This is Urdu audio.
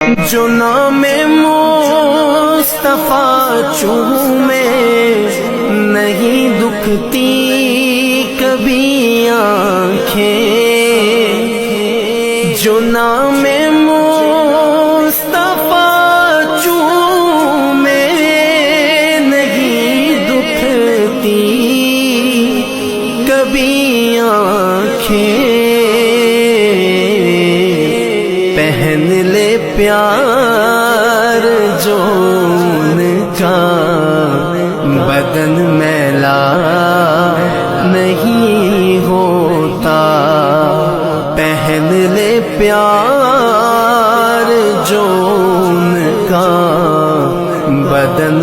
جو نام مصطفیٰ چومے نہیں دکھتی کبھی آنکھیں، جو نام مصطفیٰ چومے نہیں دکھتی کبھی آنکھیں، پہن لے پیار جو ان کا بدن میلا نہیں ہوتا، پہن لے پیار جو ان کا بدن